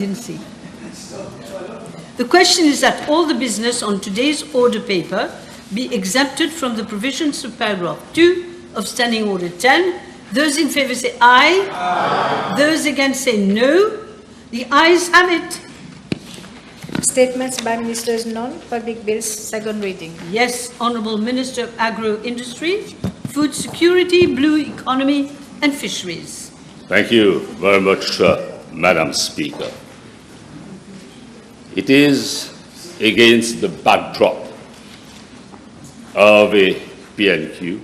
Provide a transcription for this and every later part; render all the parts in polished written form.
The question is that all the business on today's order paper be exempted from the provisions of paragraph 2 of Standing Order 10. Those in favour say aye. Aye. Those against say no. The ayes have it. Statements by Ministers non-public bills, second reading. Yes, Honourable Minister of Agro-Industry, Food Security, Blue Economy and Fisheries. Thank you very much, Madam Speaker. It is against the backdrop of a PNQ,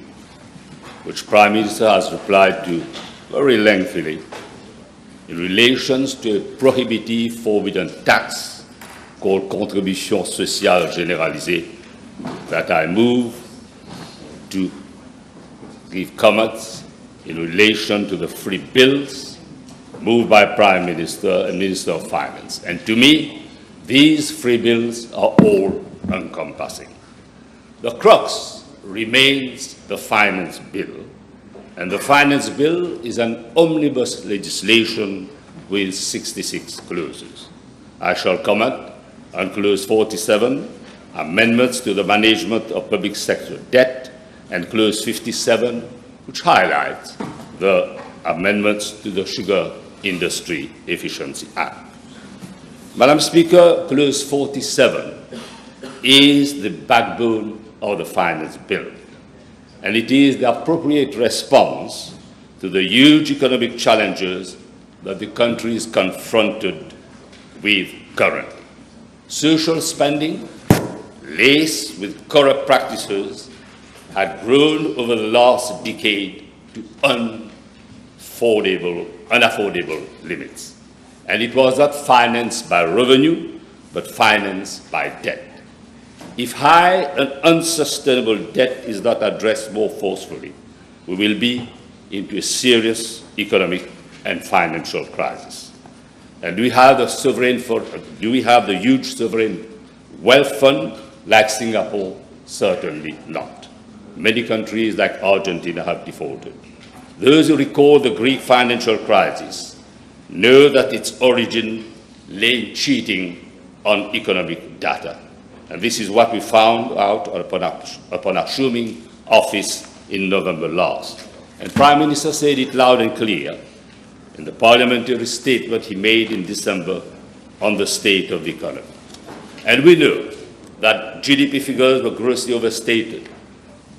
which Prime Minister has replied to very lengthily in relation to a prohibitive forbidden tax called Contribution Sociale Généralisée, that I move to give comments in relation to the three bills moved by Prime Minister and Minister of Finance. And to me, these three bills are all encompassing. The crux remains the Finance Bill, and the Finance Bill is an omnibus legislation with 66 clauses. I shall comment on Clause 47, amendments to the management of public sector debt, and Clause 57, which highlights the amendments to the Sugar Industry Efficiency Act. Madam Speaker, Clause 47 is the backbone of the Finance Bill, and it is the appropriate response to the huge economic challenges that the country is confronted with currently. Social spending, laced with corrupt practices, had grown over the last decade to unaffordable limits. And it was not financed by revenue, but financed by debt. If high and unsustainable debt is not addressed more forcefully, we will be into a serious economic and financial crisis. And do we have the huge sovereign wealth fund like Singapore? Certainly not. Many countries like Argentina have defaulted. Those who recall the Greek financial crisis know that its origin lay in cheating on economic data. And this is what we found out upon assuming office in November last. And Prime Minister said it loud and clear in the parliamentary statement he made in December on the state of the economy. And we know that GDP figures were grossly overstated,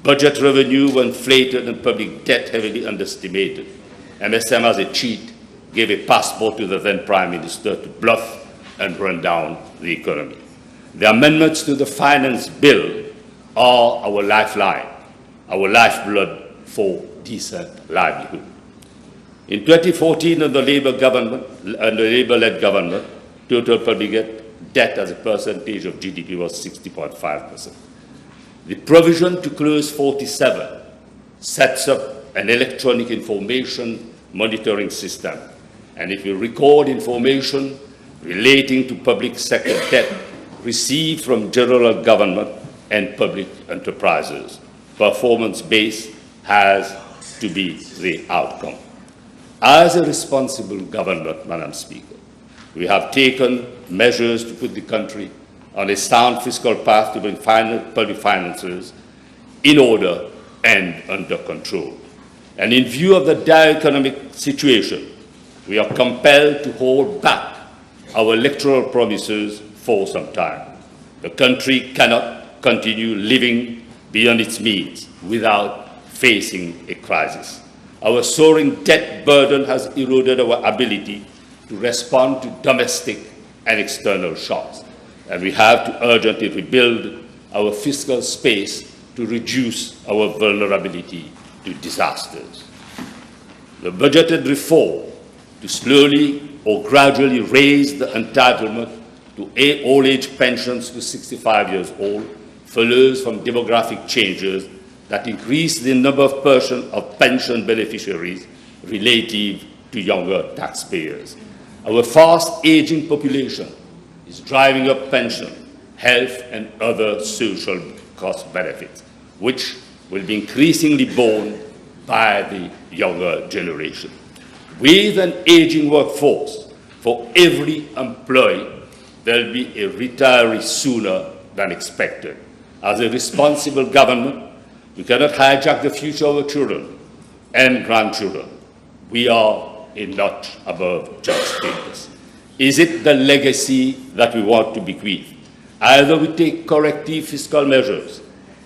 budget revenue were inflated, and public debt heavily underestimated. MSM as a cheat gave a passport to the then Prime Minister to bluff and run down the economy. The amendments to the Finance Bill are our lifeline, our lifeblood for decent livelihood. In 2014, under the Labour-led government, total public debt as a percentage of GDP was 60.5%. The provision to Clause 47 sets up an electronic information monitoring system, and it will record information relating to public sector debt received from general government and public enterprises. Performance-based has to be the outcome. As a responsible government, Madam Speaker, we have taken measures to put the country on a sound fiscal path to bring public finances in order and under control. And in view of the dire economic situation, we are compelled to hold back our electoral promises for some time. The country cannot continue living beyond its means without facing a crisis. Our soaring debt burden has eroded our ability to respond to domestic and external shocks, and we have to urgently rebuild our fiscal space to reduce our vulnerability to disasters. The budgeted reform to slowly or gradually raise the entitlement to old-age pensions to 65 years old follows from demographic changes that increase the number of pension beneficiaries relative to younger taxpayers. Our fast-aging population is driving up pension, health, and other social cost benefits, which will be increasingly borne by the younger generation. With an aging workforce, for every employee, there will be a retiree sooner than expected. As a responsible government, we cannot hijack the future of our children and grandchildren. We are a notch above just status. Is it the legacy that we want to bequeath? Either we take corrective fiscal measures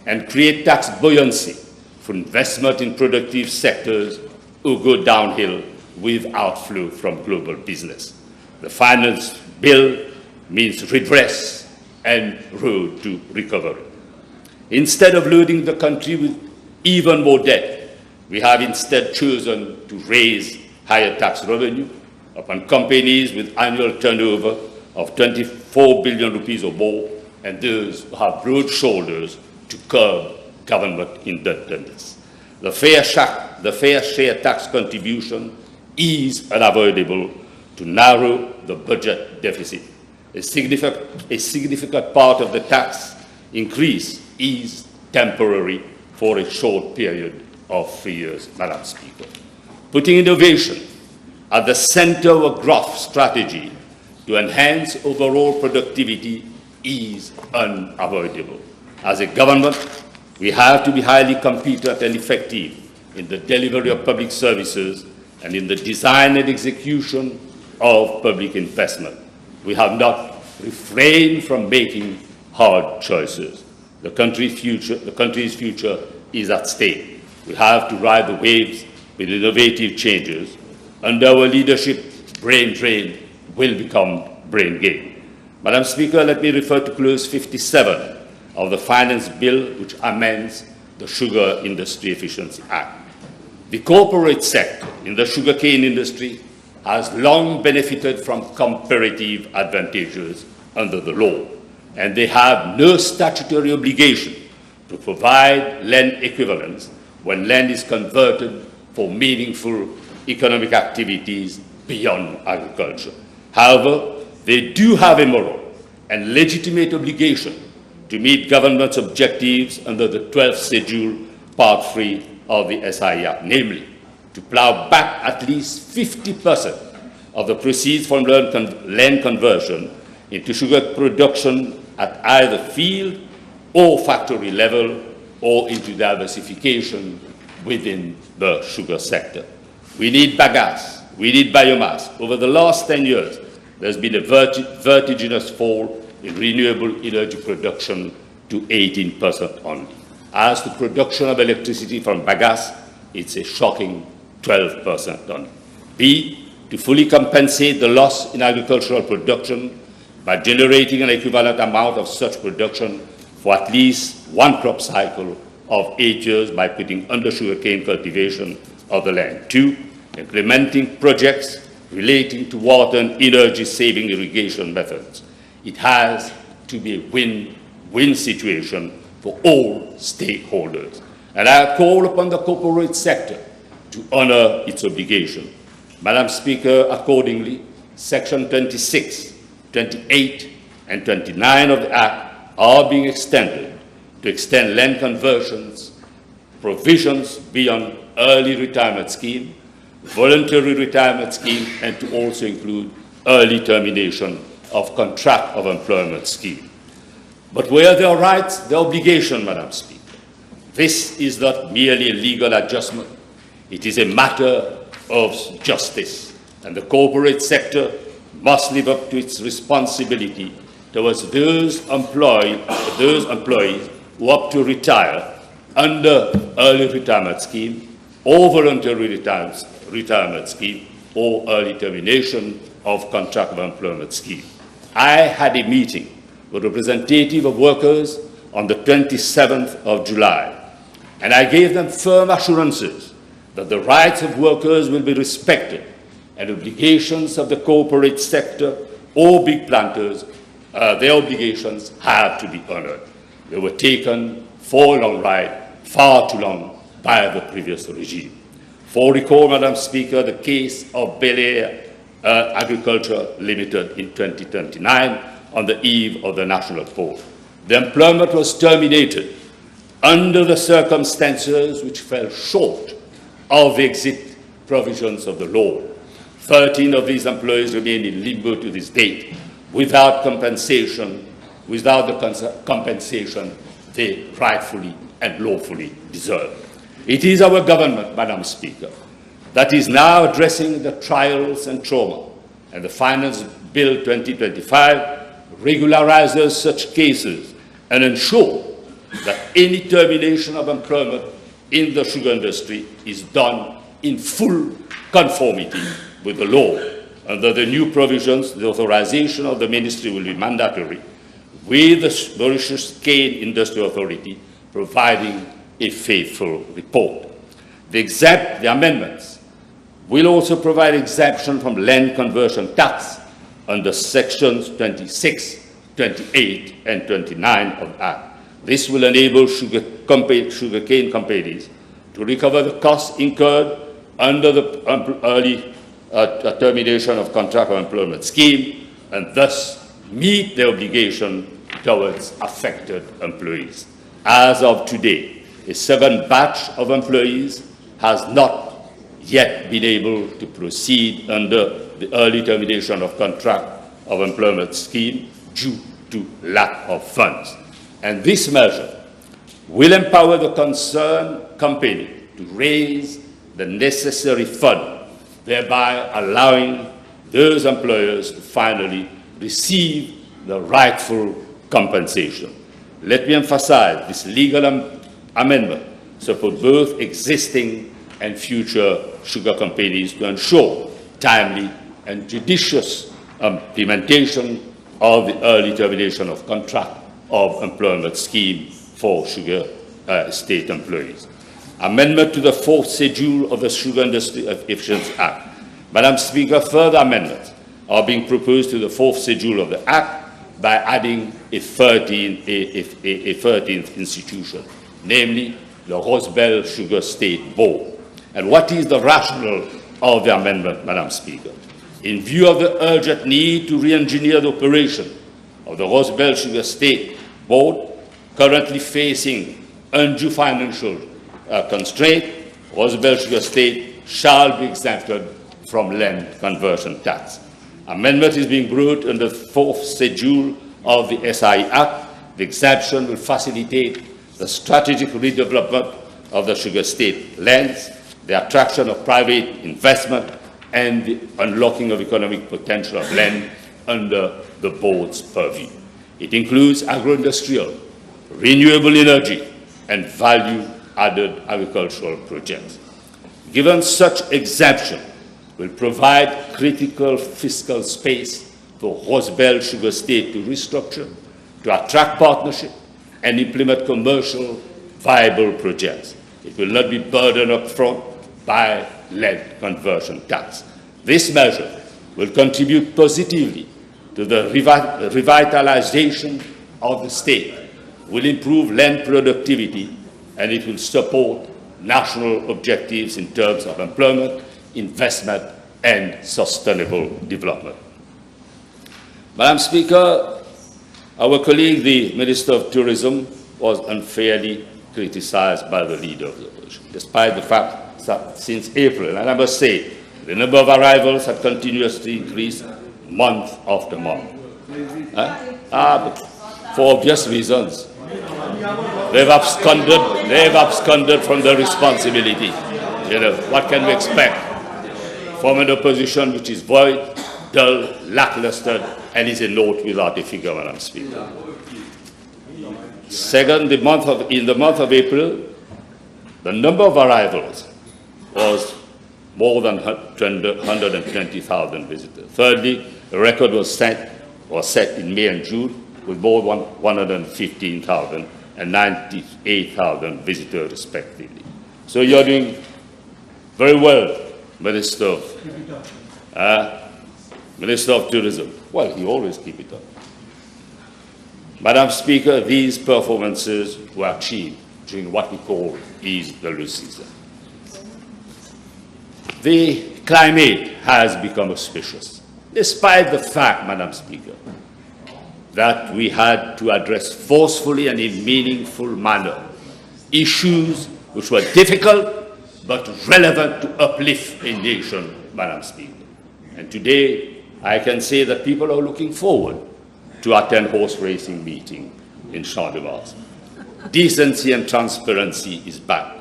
and create tax buoyancy for investment in productive sectors or go downhill with outflow from global business. The finance bill means redress and road to recovery. Instead of loading the country with even more debt, we have instead chosen to raise higher tax revenue upon companies with annual turnover of 24 billion rupees or more, and those who have broad shoulders to curb government indebtedness. The fair share tax contribution is unavoidable to narrow the budget deficit. A significant part of the tax increase is temporary for a short period of 3 years, Madam Speaker. Putting innovation at the center of a growth strategy to enhance overall productivity is unavoidable. As a government, we have to be highly competent and effective in the delivery of public services and in the design and execution of public investment. We have not refrained from making hard choices. The country's future is at stake. We have to ride the waves with innovative changes. Under our leadership, brain drain will become brain gain. Madam Speaker, let me refer to Clause 57 of the Finance Bill, which amends the Sugar Industry Efficiency Act. The corporate sector in the sugarcane industry has long benefited from comparative advantages under the law, and they have no statutory obligation to provide land equivalents when land is converted for meaningful economic activities beyond agriculture. However, they do have a moral and legitimate obligation to meet government's objectives under the 12th Schedule, Part 3 of the SI Act, namely, to plow back at least 50% of the proceeds from land conversion into sugar production at either field or factory level or into diversification within the sugar sector. We need bagasse, we need biomass. Over the last 10 years, there's been a vertiginous fall in renewable energy production to 18% only. As to production of electricity from bagasse, it's a shocking 12% only. B, to fully compensate the loss in agricultural production by generating an equivalent amount of such production for at least one crop cycle of 8 years by putting under sugarcane cultivation of the land. 2, implementing projects relating to water and energy-saving irrigation methods. It has to be a win-win situation for all stakeholders. And I call upon the corporate sector to honor its obligation. Madam Speaker, accordingly, Section 26, 28, and 29 of the Act are being extended to extend land conversions, provisions beyond early retirement scheme, voluntary retirement scheme, and to also include early termination of contract of employment scheme. But where there are rights, there are obligations, Madam Speaker. This is not merely a legal adjustment. It is a matter of justice, and the corporate sector must live up to its responsibility towards those employees who opt to retire under early retirement scheme or voluntary retirement scheme or early termination of contract of employment scheme. I had a meeting with representatives of workers on the 27th of July, and I gave them firm assurances that the rights of workers will be respected and obligations of the corporate sector or big planters, their obligations have to be honored. They were taken for a long ride, far too long, by the previous regime. For recall, Madam Speaker, the case of Bel Air Agriculture Limited in 2029 on the eve of the national poll. The employment was terminated under the circumstances which fell short of the exit provisions of the law. 13 of these employees remain in limbo to this date without compensation, without the compensation they rightfully and lawfully deserve. It is our government, Madam Speaker, that is now addressing the trials and trauma, and the Finance Bill 2025 regularizes such cases and ensures that any termination of employment in the sugar industry is done in full conformity with the law. Under the new provisions, the authorization of the Ministry will be mandatory, with the Mauritius Cane Industry Authority providing a faithful report. The amendments will also provide exemption from land conversion tax under sections 26, 28, and 29 of the Act. This will enable sugarcane companies to recover the costs incurred under the early termination of contract of employment scheme and thus meet their obligation towards affected employees. As of today, a second batch of employees has not yet been able to proceed under the early termination of contract of employment scheme due to lack of funds. And this measure will empower the concerned company to raise the necessary fund, thereby allowing those employers to finally receive the rightful compensation. Let me emphasize this legal amendment supports both existing and future sugar companies to ensure timely and judicious implementation of the early termination of contract of employment scheme for sugar estate employees. Amendment to the 4th schedule of the Sugar Industry Efficiency Act. Madam Speaker, further amendments are being proposed to the 4th schedule of the Act by adding a 13th institution, namely the Rosebel Sugar State Board. And what is the rationale of the amendment, Madam Speaker? In view of the urgent need to re-engineer the operation of the Rosebel Sugar State Board, currently facing undue financial constraint, Rosebel Sugar State shall be exempted from land conversion tax. Amendment is being brought under the 4th schedule of the SI Act. The exemption will facilitate the strategic redevelopment of the sugar state lands, the attraction of private investment, and the unlocking of economic potential of land under the board's purview. It includes agro-industrial, renewable energy, and value-added agricultural projects. Given such exemption, will provide critical fiscal space for Rosebel Sugar State to restructure, to attract partnership, and implement commercial viable projects. It will not be burdened up front by land conversion tax. This measure will contribute positively to the revitalization of the state, will improve land productivity, and it will support national objectives in terms of employment, investment, and sustainable development. Madam Speaker, our colleague, the Minister of Tourism, was unfairly criticized by the leader of the opposition, despite the fact that since April, and I must say, the number of arrivals had continuously increased month after month. But for obvious reasons. They've absconded from the responsibility. You know, what can we expect from an opposition which is void, dull, lackluster, and is a note without a figure, Madam Speaker? Second, in the month of April, the number of arrivals was more than 120,000 visitors. Thirdly, the record was set in May and June with more than 115,000 and 98,000 visitors respectively. So you're doing very well, Minister of Tourism. Well, you always keep it up. Madam Speaker, these performances were achieved during what we call is the low season. The climate has become auspicious, despite the fact, Madam Speaker, that we had to address forcefully and in meaningful manner issues which were difficult but relevant to uplift a nation, Madam Speaker. And today, I can say that people are looking forward to attend horse racing meeting in Champ de Mars. Decency and transparency is back.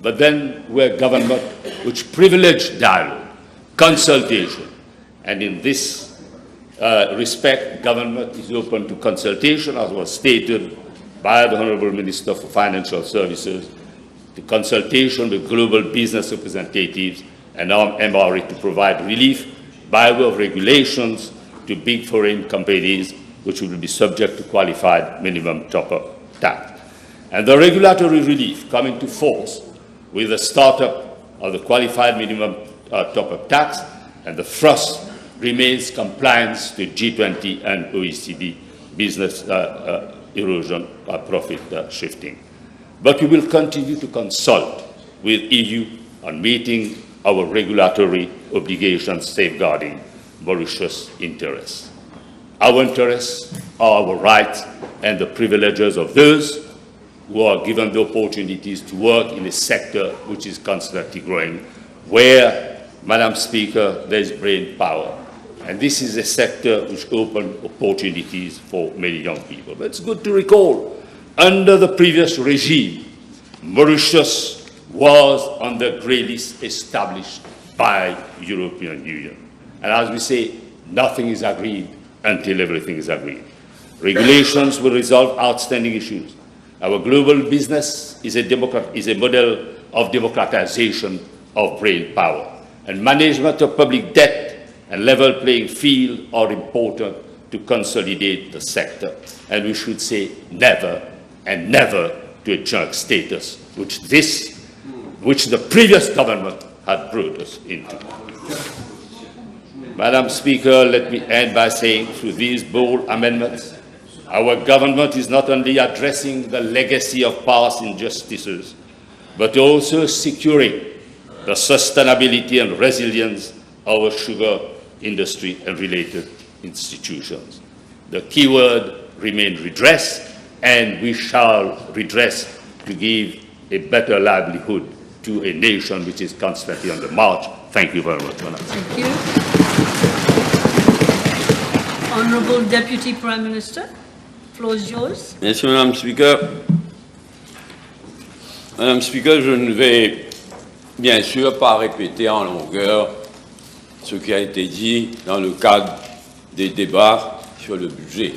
But then we're a government which privileged dialogue, consultation, and in this respect, government is open to consultation, as was stated by the Honourable Minister for Financial Services, the consultation with global business representatives and MRA to provide relief by way of regulations to big foreign companies which will be subject to qualified minimum top-up tax. And the regulatory relief come into force with the startup of the qualified minimum top-up tax, and the thrust remains compliance to G20 and OECD business erosion profit shifting. But we will continue to consult with EU on meeting our regulatory obligations safeguarding Mauritius' interests. Our interests are our rights and the privileges of those who are given the opportunities to work in a sector which is constantly growing, where, Madam Speaker, there is brain power. And this is a sector which opens opportunities for many young people. But it's good to recall, under the previous regime, Mauritius was on the grey list established by the European Union. And as we say, nothing is agreed until everything is agreed. Regulations will resolve outstanding issues. Our global business is a model of democratization of brain power. And management of public debt and level playing field are important to consolidate the sector. And we should say never and never to a junk status, which the previous government had brought us into. Madam Speaker, let me end by saying, through these bold amendments, our government is not only addressing the legacy of past injustices, but also securing the sustainability and resilience of our sugar industry and related institutions. The key word remains redress, and we shall redress to give a better livelihood to a nation which is constantly on the march. Thank you very much, Madam. Thank you. Honourable Deputy Prime Minister, floor is yours. Merci, Madame Speaker. Madame Speaker, je ne vais bien sûr pas répéter en longueur ce qui a été dit dans le cadre des débats sur le budget.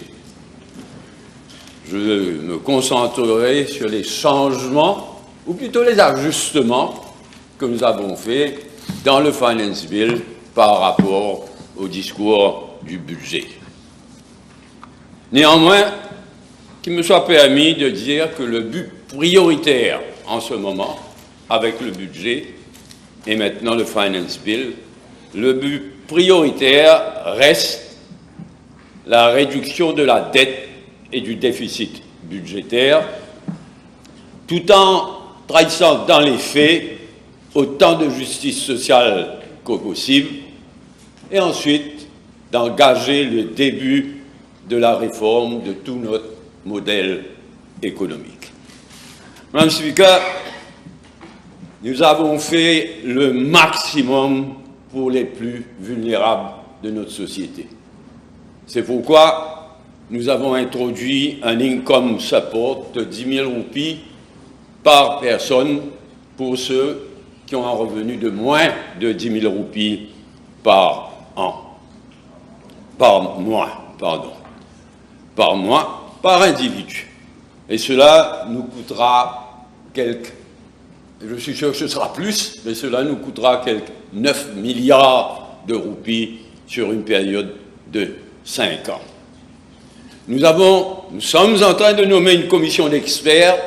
Je me concentrerai sur les changements, ou plutôt les ajustements que nous avons faits dans le Finance Bill par rapport au discours du budget. Néanmoins, qu'il me soit permis de dire que le but prioritaire en ce moment, avec le budget et maintenant le Finance Bill, le but prioritaire reste la réduction de la dette et du déficit budgétaire, tout en trahissant dans les faits autant de justice sociale que possible, et ensuite d'engager le début de la réforme de tout notre modèle économique. Madame le Speaker, nous avons fait le maximum pour les plus vulnérables de notre société. C'est pourquoi nous avons introduit un income support de 10 000 roupies par personne pour ceux qui ont un revenu de moins de 10 000 roupies par mois, par individu. Et cela nous coûtera je suis sûr que ce sera plus, mais cela nous coûtera quelques 9 milliards de roupies sur une période de 5 ans. Nous sommes en train de nommer une commission d'experts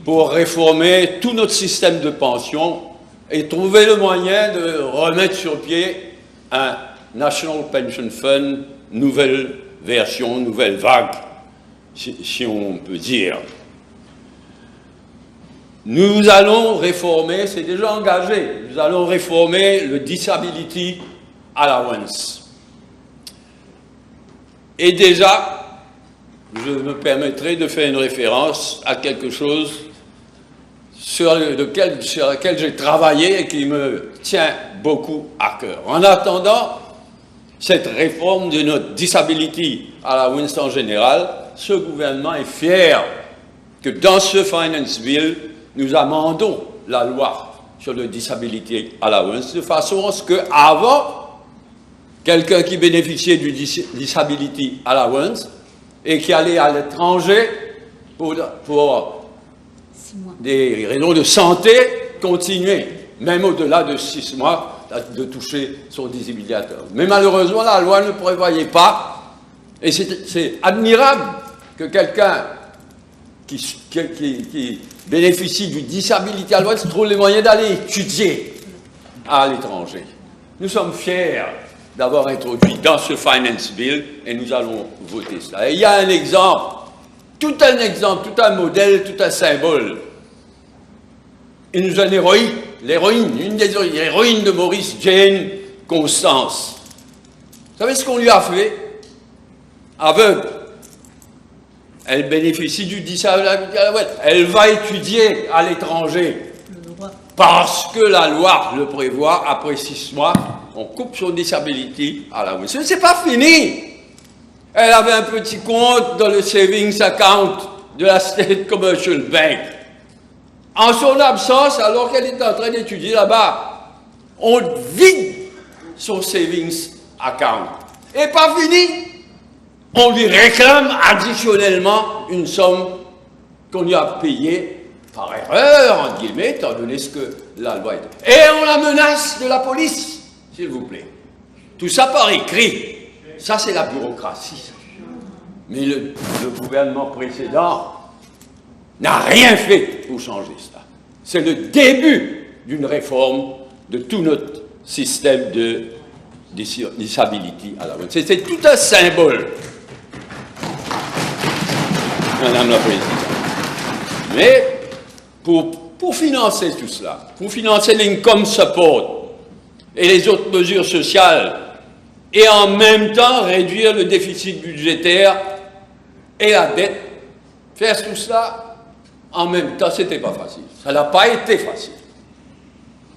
pour réformer tout notre système de pension et trouver le moyen de remettre sur pied un National Pension Fund, nouvelle version, nouvelle vague, si on peut dire. Nous allons réformer, c'est déjà engagé, nous allons réformer le Disability Allowance. Et déjà, je me permettrai de faire une référence à quelque chose sur lequel j'ai travaillé et qui me tient beaucoup à cœur. En attendant cette réforme de notre disability allowance en général, ce gouvernement est fier que dans ce Finance Bill, nous amendons la loi sur le disability allowance de façon à ce qu'avant, quelqu'un qui bénéficiait du disability allowance et qui allait à l'étranger pour des raisons de santé, continuer, même au-delà de 6 mois, de toucher son disability allowance. Mais malheureusement, la loi ne prévoyait pas, et c'est admirable que quelqu'un qui bénéficie du disability allowance trouve les moyens d'aller étudier à l'étranger. Nous sommes fiers d'avoir introduit dans ce Finance Bill et nous allons voter cela. Et il y a un exemple, tout un modèle, tout un symbole. Et nous une héroïne, une des héroïnes de Maurice, Jane Constance. Vous savez ce qu'on lui a fait? Aveugle. Elle bénéficie du disability allowance. Elle va étudier à l'étranger. Parce que la loi le prévoit, après 6 mois, on coupe son disability allowance. Mais c'est pas fini. Elle avait un petit compte dans le savings account de la State Commercial Bank. En son absence, alors qu'elle est en train d'étudier là-bas, on vide son savings account. Et pas fini. On lui réclame additionnellement une somme qu'on lui a payée par erreur, entre guillemets, étant donné ce que la loi est. Et on la menace de la police, s'il vous plaît. Tout ça par écrit. Ça, c'est la bureaucratie. Mais le gouvernement précédent n'a rien fait pour changer ça. C'est le début d'une réforme de tout notre système de disability allowance. C'est tout un symbole, Madame la Présidente. Mais pour financer tout cela, pour financer l'income support et les autres mesures sociales, et en même temps réduire le déficit budgétaire et la dette, faire tout cela en même temps, ce n'était pas facile. Ça n'a pas été facile.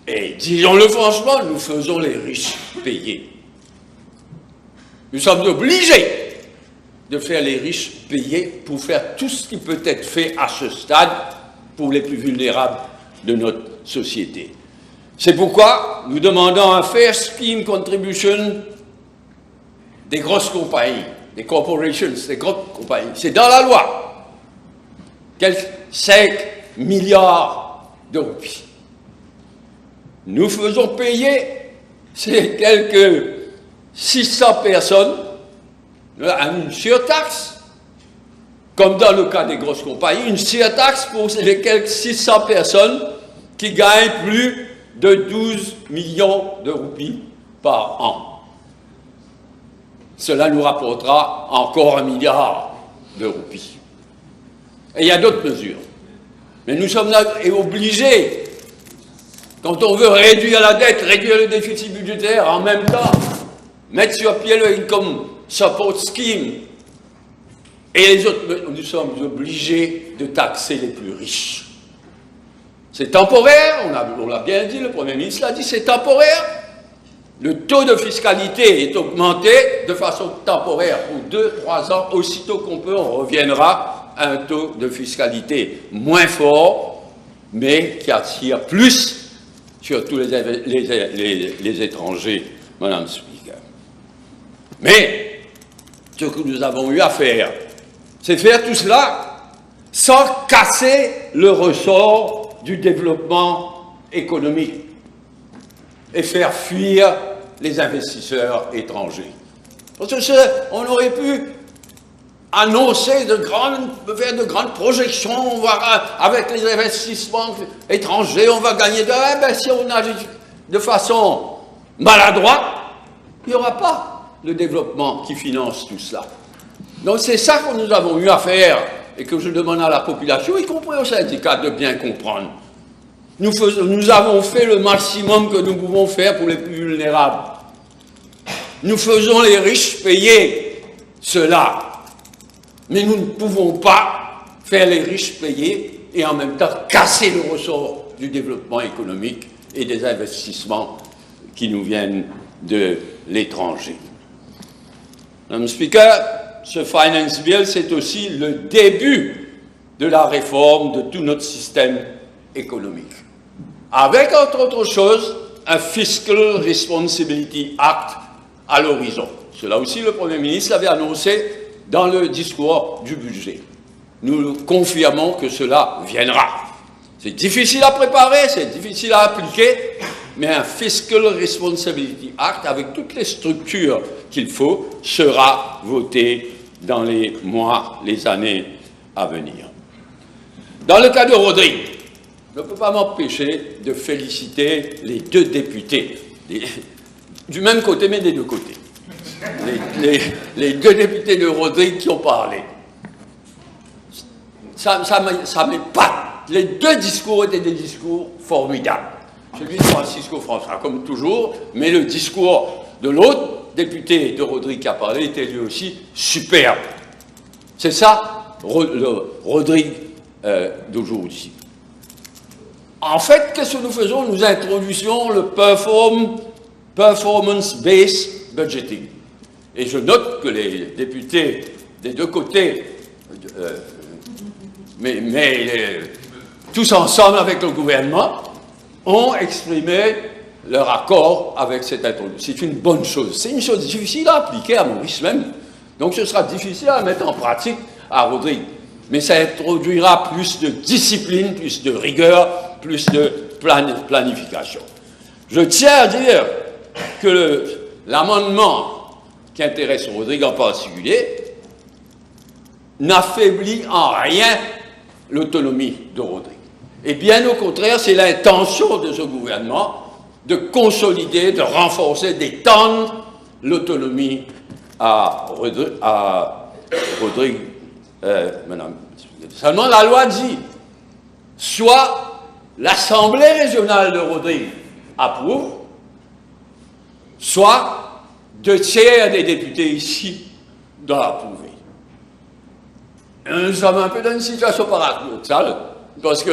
Et disons-le franchement, nous faisons les riches payer. Nous sommes obligés de faire les riches payer pour faire tout ce qui peut être fait à ce stade pour les plus vulnérables de notre société. C'est pourquoi nous demandons un fair scheme contribution des grosses compagnies, des corporations, des grosses compagnies. C'est dans la loi. 5 milliards de roupies. Nous faisons payer ces quelques 600 personnes une surtaxe, comme dans le cas des grosses compagnies, une surtaxe pour les quelques 600 personnes qui gagnent plus de 12 millions de roupies par an. Cela nous rapportera encore 1 milliard de roupies. Et il y a d'autres mesures. Mais nous sommes là et obligés, quand on veut réduire la dette, réduire le déficit budgétaire, en même temps, mettre sur pied le Income Support Scheme. Et les autres, nous sommes obligés de taxer les plus riches. C'est temporaire, on l'a bien dit, le Premier ministre l'a dit, c'est temporaire. Le taux de fiscalité est augmenté de façon temporaire pour 2-3 ans. Aussitôt qu'on peut, on reviendra à un taux de fiscalité moins fort, mais qui attire plus, surtout les étrangers, Madame Speaker. Mais ce que nous avons eu à faire, c'est faire tout cela sans casser le ressort du développement économique et faire fuir les investisseurs étrangers. Parce qu'on aurait pu annoncer faire de grandes projections, on va, avec les investissements étrangers, on va gagner si on agit de façon maladroite, il n'y aura pas le développement qui finance tout cela. Donc c'est ça que nous avons eu à faire et que je demande à la population, y compris aux syndicats, de bien comprendre. Nous avons fait le maximum que nous pouvons faire pour les plus vulnérables. Nous faisons les riches payer cela. Mais nous ne pouvons pas faire les riches payer et en même temps casser le ressort du développement économique et des investissements qui nous viennent de l'étranger. Madame le Speaker, ce Finance Bill, c'est aussi le début de la réforme de tout notre système économique. Avec, entre autres choses, un Fiscal Responsibility Act à l'horizon. Cela aussi, le Premier ministre l'avait annoncé dans le discours du budget. Nous confirmons que cela viendra. C'est difficile à préparer, c'est difficile à appliquer, mais un Fiscal Responsibility Act, avec toutes les structures qu'il faut, sera voté dans les mois, les années à venir. Dans le cas de Rodrigue, je ne peux pas m'empêcher de féliciter les deux députés, du même côté, mais des deux côtés. Les deux députés de Rodrigue qui ont parlé. Ça m'épate. Les deux discours étaient des discours formidables. Celui de Francisco François, comme toujours, mais le discours de l'autre député de Rodrigue qui a parlé était lui aussi superbe. C'est ça, le Rodrigue d'aujourd'hui. En fait, qu'est-ce que nous faisons? Nous introduisons le performance-based budgeting. Et je note que les députés des deux côtés, tous ensemble avec le gouvernement, ont exprimé leur accord avec cette introduction. C'est une bonne chose. C'est une chose difficile à appliquer à Maurice même. Donc ce sera difficile à mettre en pratique à Rodrigue. Mais ça introduira plus de discipline, plus de rigueur, plus de planification. Je tiens à dire que l'amendement qui intéresse Rodrigue en particulier n'affaiblit en rien l'autonomie de Rodrigue. Et bien au contraire, c'est l'intention de ce gouvernement de consolider, de renforcer, d'étendre l'autonomie à Rodrigue. Madame. Seulement la loi dit, soit l'Assemblée régionale de Rodrigue approuve, soit 2/3 des députés ici doivent approuver. Nous sommes un peu dans une situation paradoxale, parce que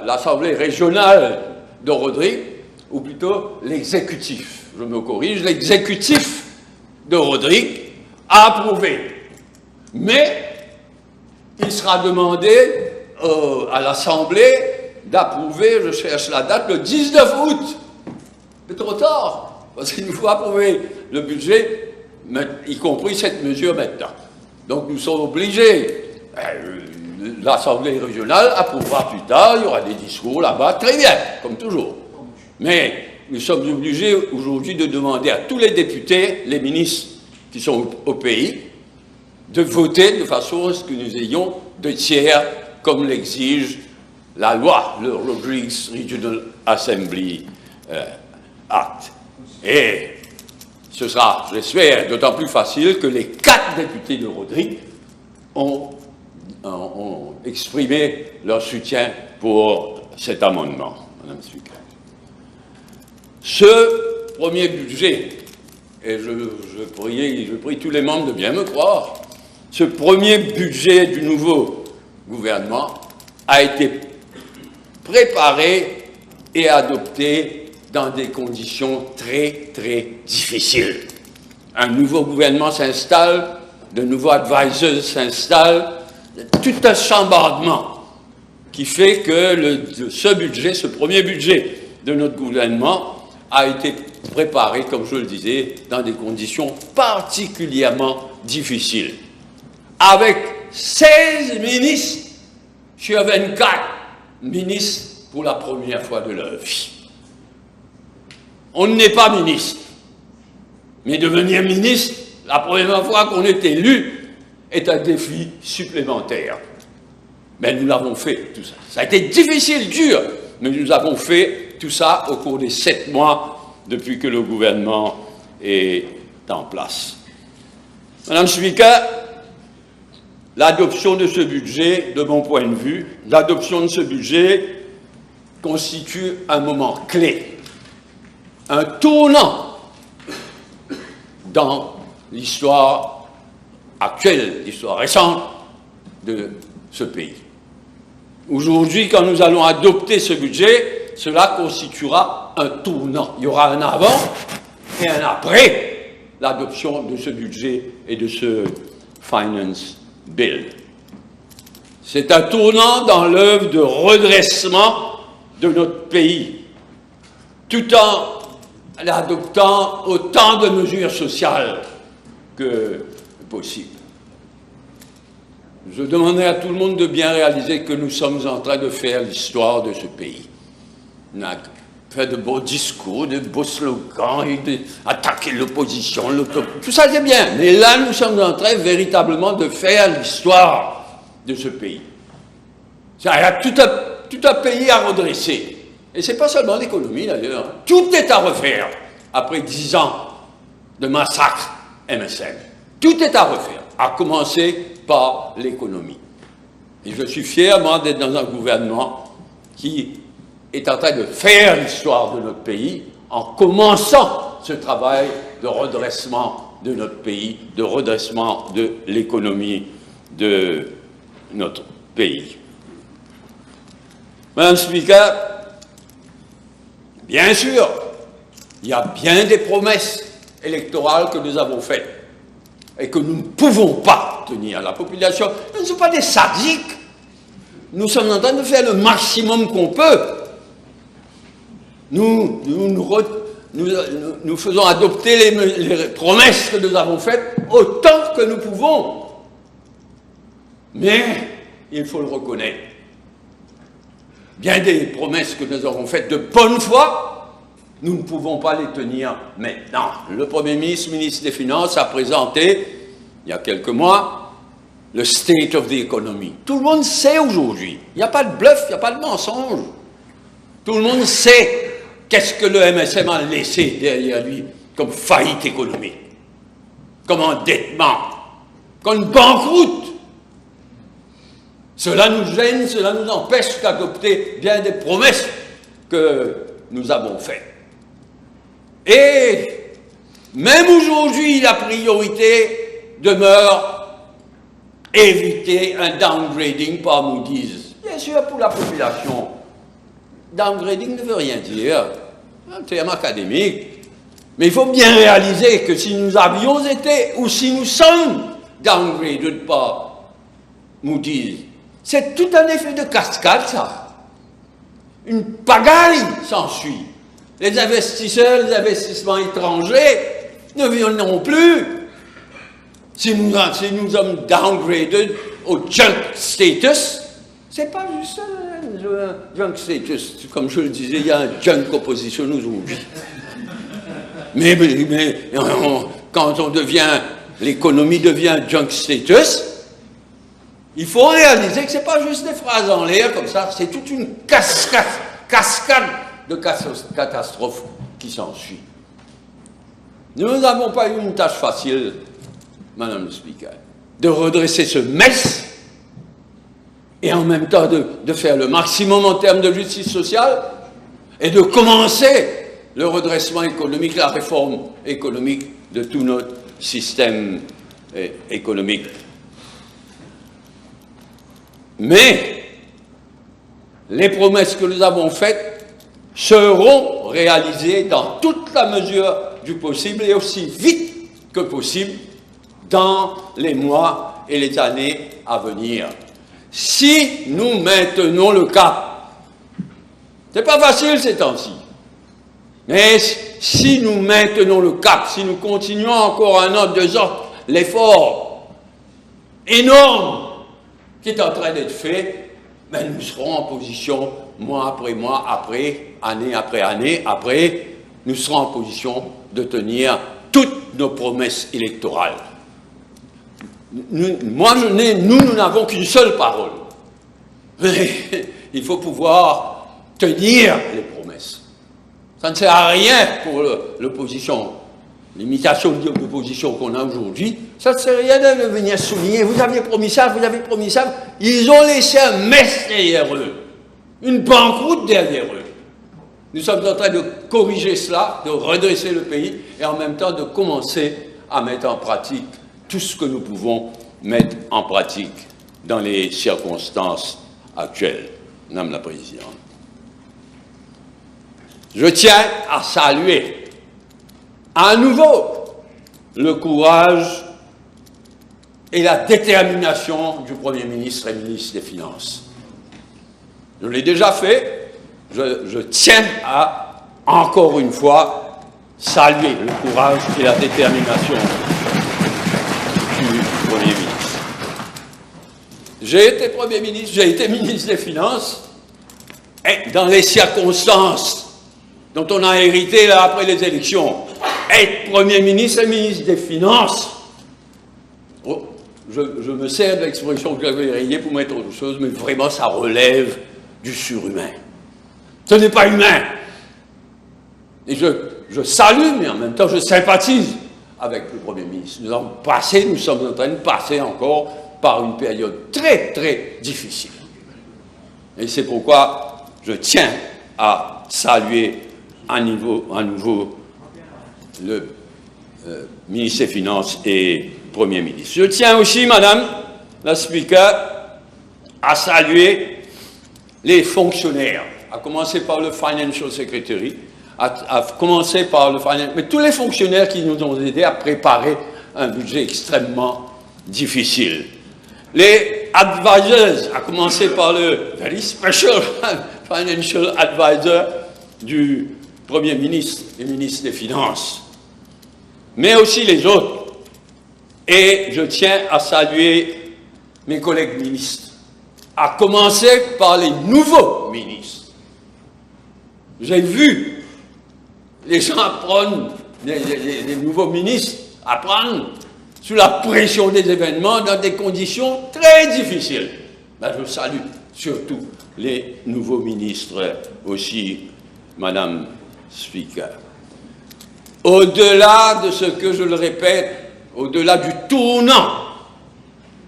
l'Assemblée régionale de Rodrigue, ou plutôt l'exécutif, je me corrige, l'exécutif de Rodrigue a approuvé. Mais il sera demandé à l'Assemblée d'approuver, je cherche la date, le 19 août. C'est trop tard, parce qu'il nous faut approuver le budget, y compris cette mesure maintenant. Donc nous sommes obligés, l'Assemblée régionale approuvera plus tard, il y aura des discours là-bas, très bien, comme toujours. Mais nous sommes obligés aujourd'hui de demander à tous les députés, les ministres qui sont au pays, de voter de façon à ce que nous ayons 2/3, comme l'exige la loi, le Rodrigues Regional Assembly Act. Et ce sera, j'espère, d'autant plus facile que les 4 députés de Rodrigue ont exprimé leur soutien pour cet amendement, Madame la Speaker. Ce premier budget, et je prie tous les membres de bien me croire, ce premier budget du nouveau gouvernement a été préparé et adopté dans des conditions très, très difficiles. Un nouveau gouvernement s'installe, de nouveaux advisors s'installent, tout un chambardement qui fait que ce premier budget de notre gouvernement a été préparé, comme je le disais, dans des conditions particulièrement difficiles. Avec 16 ministres sur 24 ministres pour la première fois de leur vie. On n'est pas ministre, mais devenir ministre, la première fois qu'on est élu, est un défi supplémentaire. Mais nous l'avons fait, tout ça. Ça a été difficile, dur, mais nous avons fait tout ça au cours des 7 mois depuis que le gouvernement est en place. Madame le Speaker, l'adoption de ce budget, de mon point de vue, l'adoption de ce budget constitue un moment clé, un tournant dans l'histoire actuelle, l'histoire récente de ce pays. Aujourd'hui, quand nous allons adopter ce budget, cela constituera un tournant. Il y aura un avant et un après l'adoption de ce budget et de ce Finance Bill. C'est un tournant dans l'œuvre de redressement de notre pays, tout en adoptant autant de mesures sociales que possible. Je demandais à tout le monde de bien réaliser que nous sommes en train de faire l'histoire de ce pays. On a fait de beaux discours, de beaux slogans, et d'attaquer l'opposition, tout ça c'est bien. Mais là, nous sommes en train véritablement de faire l'histoire de ce pays. Il y a tout un pays à redresser. Et ce n'est pas seulement l'économie d'ailleurs. Tout est à refaire après 10 ans de massacre MSM. Tout est à refaire, à commencer par l'économie. Et je suis fier, moi, d'être dans un gouvernement qui est en train de faire l'histoire de notre pays en commençant ce travail de redressement de notre pays, de redressement de l'économie de notre pays. Madame le Speaker, bien sûr, il y a bien des promesses électorales que nous avons faites et que nous ne pouvons pas tenir. La population, nous ne sommes pas des sadiques. Nous sommes en train de faire le maximum qu'on peut. Nous faisons adopter les promesses que nous avons faites autant que nous pouvons. Mais il faut le reconnaître. Bien des promesses que nous avons faites de bonne foi, nous ne pouvons pas les tenir maintenant. Le Premier ministre, ministre des Finances, a présenté, il y a quelques mois, le State of the Economy. Tout le monde sait aujourd'hui. Il n'y a pas de bluff, il n'y a pas de mensonge. Tout le monde sait qu'est-ce que le MSM a laissé derrière lui comme faillite économique, comme endettement, comme banqueroute. Cela nous gêne, cela nous empêche d'adopter bien des promesses que nous avons faites. Et même aujourd'hui, la priorité demeure éviter un downgrading par Moody's. Bien sûr, pour la population, downgrading ne veut rien dire, un terme académique. Mais il faut bien réaliser que si nous avions été, ou si nous sommes downgraded par Moody's, c'est tout un effet de cascade, ça. Une pagaille s'ensuit. Les investisseurs, les investissements étrangers ne viendront plus. Si nous sommes downgraded au junk status, c'est pas juste un junk status. Comme je le disais, il y a un junk opposition aujourd'hui. Mais quand l'économie devient junk status, il faut réaliser que ce n'est pas juste des phrases en l'air comme ça, c'est toute une cascade de catastrophes qui s'ensuit. Nous n'avons pas eu une tâche facile, Madame le Speaker, de redresser ce mess et en même temps de faire le maximum en termes de justice sociale et de commencer le redressement économique, la réforme économique de tout notre système économique. Mais les promesses que nous avons faites seront réalisées dans toute la mesure du possible et aussi vite que possible dans les mois et les années à venir. Si nous maintenons le cap, c'est pas facile ces temps-ci, mais si nous maintenons le cap, si nous continuons encore 1 an, 2 ans, l'effort énorme qui est en train d'être fait, ben nous serons en position, mois après mois, année après année, nous serons en position de tenir toutes nos promesses électorales. Nous n'avons qu'une seule parole. Mais il faut pouvoir tenir les promesses. Ça ne sert à rien pour l'opposition. L'imitation de l'opposition qu'on a aujourd'hui, ça ne sert à rien de venir souligner. Vous aviez promis ça, vous avez promis ça. Ils ont laissé un mess derrière eux, une banqueroute derrière eux. Nous sommes en train de corriger cela, de redresser le pays et en même temps de commencer à mettre en pratique tout ce que nous pouvons mettre en pratique dans les circonstances actuelles. Madame la Présidente. Je tiens à saluer à nouveau le courage et la détermination du Premier ministre et ministre des Finances. Je l'ai déjà fait, je tiens à, encore une fois, saluer le courage et la détermination du Premier ministre. J'ai été Premier ministre, j'ai été ministre des Finances, et dans les circonstances dont on a hérité là après les élections, être Premier ministre et ministre des Finances, je me sers de l'expression que j'avais rayée pour mettre autre chose, mais vraiment ça relève du surhumain. Ce n'est pas humain. Et je salue, mais en même temps je sympathise avec le Premier ministre. Nous sommes en train de passer encore par une période très très difficile. Et c'est pourquoi je tiens à saluer à nouveau le ministre des Finances et Premier ministre. Je tiens aussi, Madame la Speaker, à saluer les fonctionnaires, à commencer par le Financial Secretary, à commencer par le mais tous les fonctionnaires qui nous ont aidés à préparer un budget extrêmement difficile. Les advisors, à commencer par le Very Special Financial Advisor du Premier ministre et ministre des Finances, mais aussi les autres. Et je tiens à saluer mes collègues ministres, à commencer par les nouveaux ministres. J'ai vu les gens apprendre, les nouveaux ministres apprendre sous la pression des événements dans des conditions très difficiles. Ben, je salue surtout les nouveaux ministres aussi, Madame Speaker. Au-delà de ce que je le répète, au-delà du tournant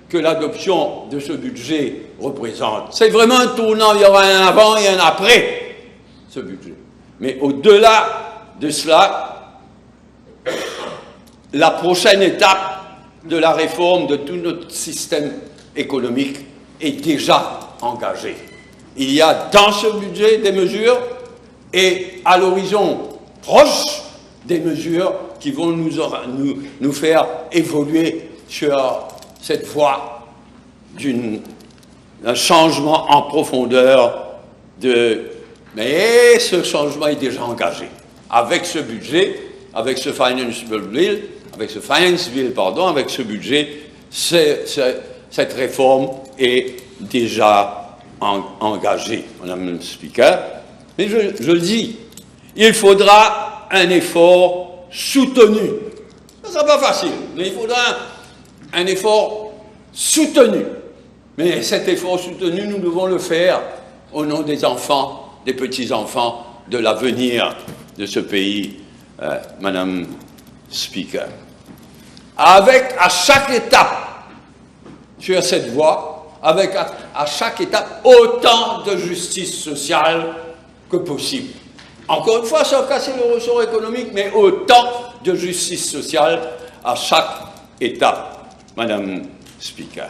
que l'adoption de ce budget représente, c'est vraiment un tournant, il y aura un avant et un après ce budget. Mais au-delà de cela, la prochaine étape de la réforme de tout notre système économique est déjà engagée. Il y a dans ce budget des mesures et à l'horizon proche des mesures qui vont nous faire évoluer sur cette voie d'un changement en profondeur mais ce changement est déjà engagé. Avec ce budget, avec ce Finance Bill, avec ce budget, cette réforme est déjà engagée, Madame le Speaker. Mais je le dis, il faudra un effort soutenu. Ça ne sera pas facile, mais il faudra un effort soutenu. Mais cet effort soutenu, nous devons le faire au nom des enfants, des petits-enfants, de l'avenir de ce pays, Madame Speaker. Avec à chaque étape sur cette voie, avec à chaque étape autant de justice sociale que possible. Encore une fois, sans casser le ressort économique, mais autant de justice sociale à chaque étape, Madame Speaker.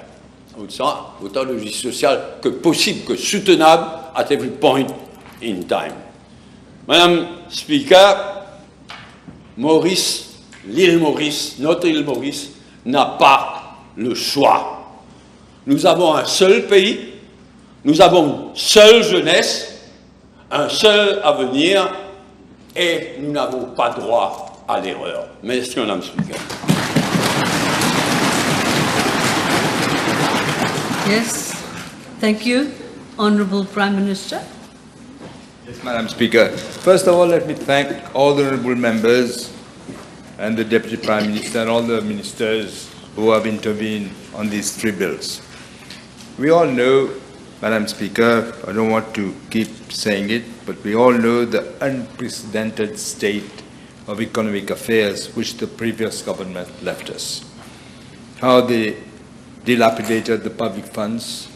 Autant de justice sociale que possible, que soutenable, at every point in time. Madame Speaker, l'île Maurice, notre île Maurice, n'a pas le choix. Nous avons un seul pays, nous avons une seule jeunesse, un seul avenir, et nous n'avons pas droit à l'erreur. Merci, Madame Speaker. Yes, thank you, Honourable Prime Minister. Yes, Madam Speaker. First of all, let me thank all the honourable members and the Deputy Prime Minister and all the ministers who have intervened on these three bills. We all know, Madam Speaker, I don't want to keep saying it, but we all know the unprecedented state of economic affairs which the previous government left us. How they dilapidated the public funds,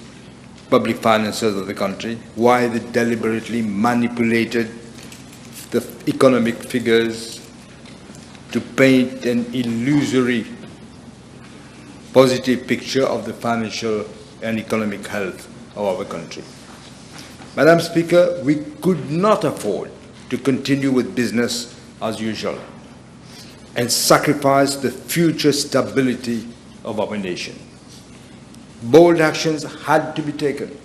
public finances of the country, why they deliberately manipulated the economic figures to paint an illusory positive picture of the financial and economic health of our country. Madam Speaker, we could not afford to continue with business as usual and sacrifice the future stability of our nation. Bold actions had to be taken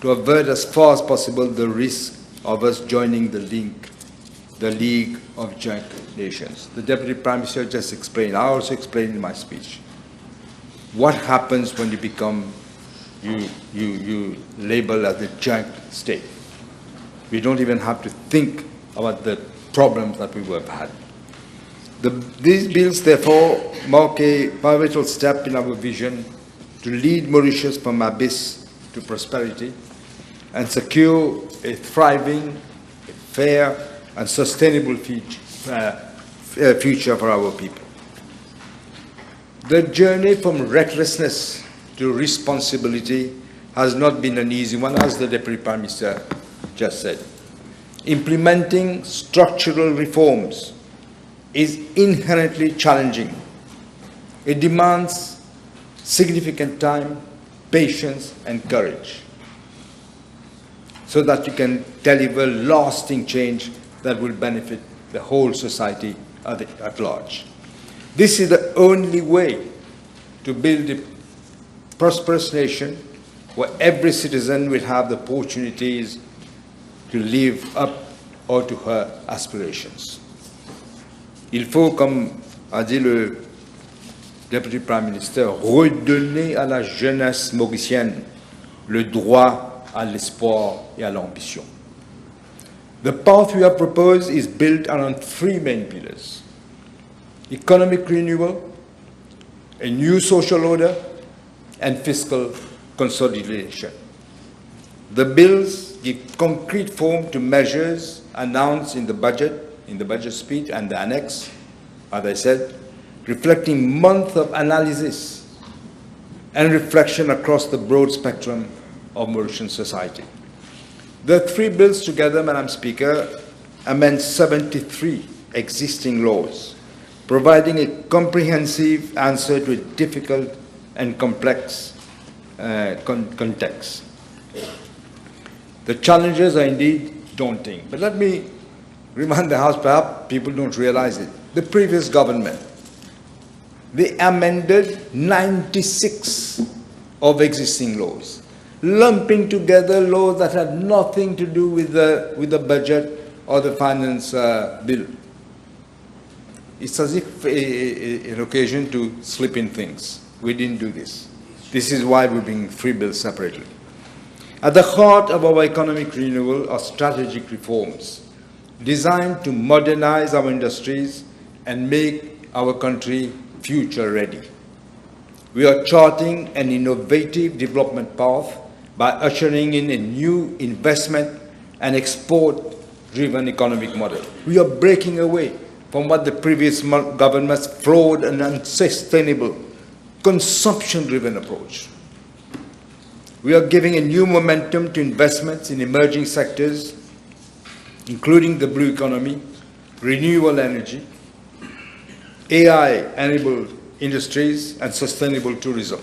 to avert as far as possible the risk of us joining the League of Joint Nations. The Deputy Prime Minister just explained, I also explained in my speech, what happens when you become, you label as a joint state. We don't even have to think about the problems that we would have had. These bills, therefore, mark a pivotal step in our vision to lead Mauritius from abyss to prosperity and secure a thriving, fair, and sustainable future for our people. The journey from recklessness to responsibility has not been an easy one, as the Deputy Prime Minister just said. Implementing structural reforms is inherently challenging. It demands significant time, patience, and courage so that you can deliver lasting change that will benefit the whole society at large. This is the only way to build a prosperous nation where every citizen will have the opportunities to live up or to her aspirations. Il faut, comme a dit le Deputy Prime Minister, redonner à la jeunesse mauricienne le droit à l'espoir et à l'ambition. The path we have proposed is built around three main pillars: economic renewal, a new social order, and fiscal consolidation. The bills give concrete form to measures announced in the budget speech and the annex, as I said, reflecting months of analysis and reflection across the broad spectrum of Mauritian society. The three bills together, Madam Speaker, amend 73 existing laws, providing a comprehensive answer to a difficult and complex context. The challenges are indeed daunting, but let me remind the House, perhaps people don't realize it. The previous government, they amended 96 of existing laws, lumping together laws that had nothing to do with the budget or the finance bill. It's as if an occasion to slip in things. We didn't do this. This is why we bring three bills separately. At the heart of our economic renewal are strategic reforms designed to modernize our industries and make our country future ready. We are charting an innovative development path by ushering in a new investment and export-driven economic model. We are breaking away from what the previous government's flawed and unsustainable consumption-driven approach. We are giving a new momentum to investments in emerging sectors, including the blue economy, renewable energy, AI-enabled industries, and sustainable tourism.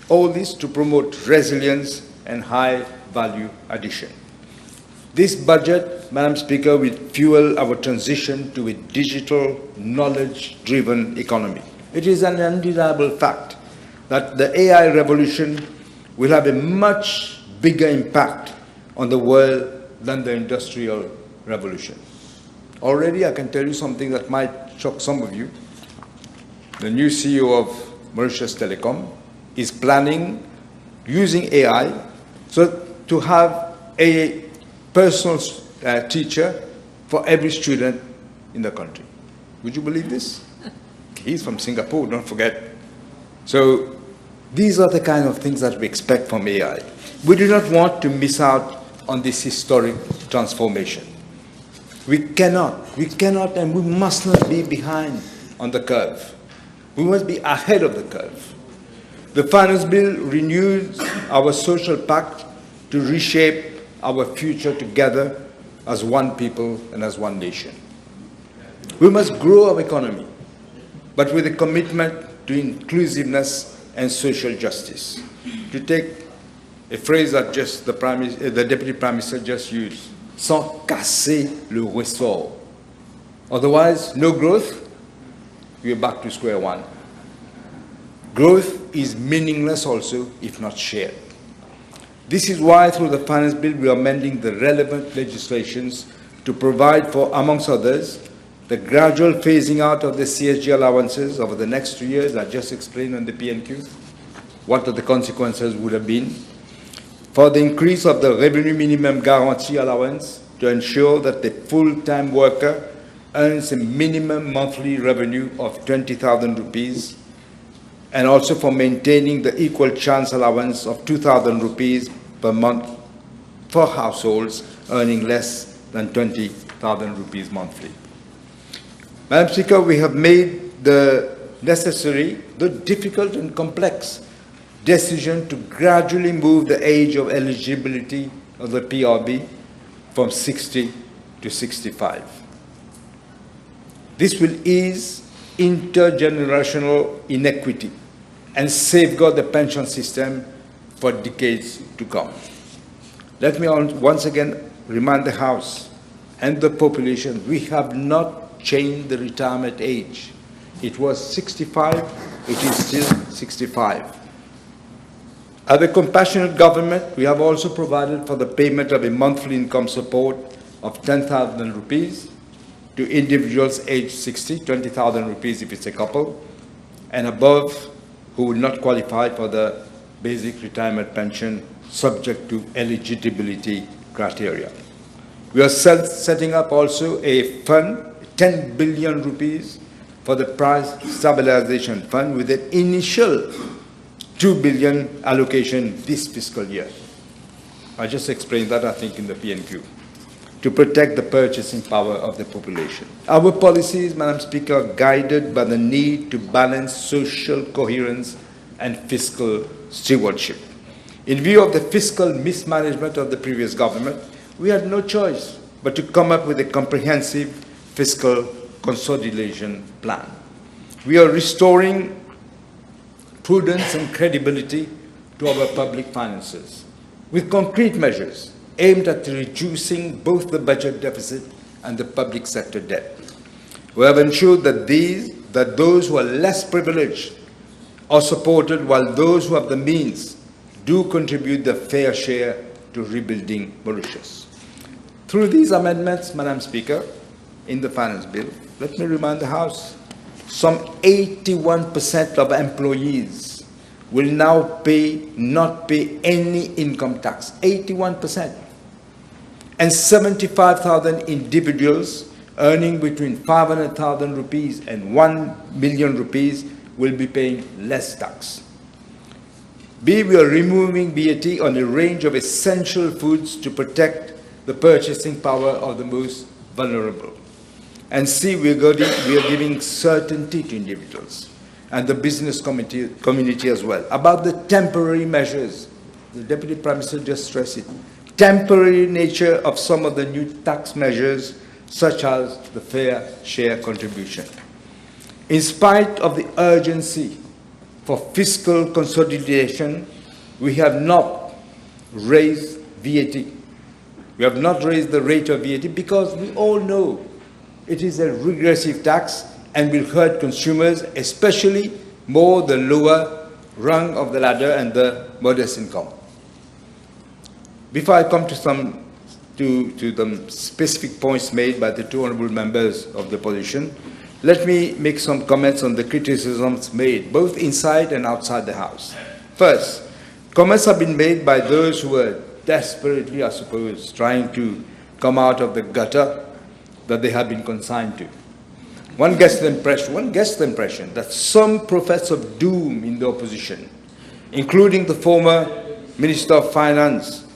All this to promote resilience and high value addition. This budget, Madam Speaker, will fuel our transition to a digital, knowledge-driven economy. It is an undeniable fact that the AI revolution will have a much bigger impact on the world than the Industrial Revolution. Already, I can tell you something that might shock some of you. The new CEO of Mauritius Telecom is planning, using AI, so to have a personal teacher for every student in the country. Would you believe this? He's from Singapore, don't forget. So these are the kind of things that we expect from AI. We do not want to miss out on this historic transformation. We cannot, and we must not be behind on the curve. We must be ahead of the curve. The Finance Bill renews our social pact to reshape our future together as one people and as one nation. We must grow our economy, but with a commitment to inclusiveness and social justice. To take a phrase that just the Deputy Prime Minister just used, sans casser le ressort. Otherwise, no growth, we're back to square one. Growth is meaningless also if not shared. This is why through the Finance Bill we are amending the relevant legislations to provide for, amongst others, the gradual phasing out of the CSG allowances over the next 2 years. I just explained on the PNQ what the consequences would have been. For the increase of the revenue minimum guarantee allowance to ensure that the full-time worker earns a minimum monthly revenue of 20,000 rupees, and also for maintaining the equal chance allowance of 2,000 rupees per month for households earning less than 20,000 rupees monthly. Madam Speaker, we have made the necessary, though difficult and complex, decision to gradually move the age of eligibility of the PRB from 60 to 65. This will ease intergenerational inequity and safeguard the pension system for decades to come. Let me once again remind the House and the population, we have not changed the retirement age. It was 65, it is still 65. As a compassionate government, we have also provided for the payment of a monthly income support of 10,000 rupees to individuals aged 60, 20,000 rupees if it's a couple, and above, who will not qualify for the basic retirement pension subject to eligibility criteria. We are setting up also a fund, 10 billion rupees, for the price stabilization fund with an initial 2 billion allocation this fiscal year. I just explained that, I think, in the PNQ, to protect the purchasing power of the population. Our policies, Madam Speaker, are guided by the need to balance social coherence and fiscal stewardship. In view of the fiscal mismanagement of the previous government, we had no choice but to come up with a comprehensive fiscal consolidation plan. We are restoring prudence and credibility to our public finances with concrete measures aimed at reducing both the budget deficit and the public sector debt. We have ensured that those who are less privileged are supported, while those who have the means do contribute their fair share to rebuilding Mauritius. Through these amendments, Madam Speaker, in the Finance Bill, let me remind the House, some 81% of employees will now not pay any income tax, 81%. And 75,000 individuals earning between 500,000 rupees and 1 million rupees will be paying less tax. We are removing VAT on a range of essential foods to protect the purchasing power of the most vulnerable. And we are giving certainty to individuals and the business community as well. About the temporary measures, the Deputy Prime Minister just stressed it, temporary nature of some of the new tax measures, such as the fair share contribution. In spite of the urgency for fiscal consolidation, we have not raised VAT. We have not raised the rate of VAT because we all know it is a regressive tax and will hurt consumers, especially more the lower rung of the ladder and the modest income. Before I come to the specific points made by the two honourable members of the opposition, let me make some comments on the criticisms made both inside and outside the House. First, comments have been made by those who were desperately, I suppose, trying to come out of the gutter that they have been consigned to. One gets the impression that some prophets of doom in the opposition, including the former Minister of Finance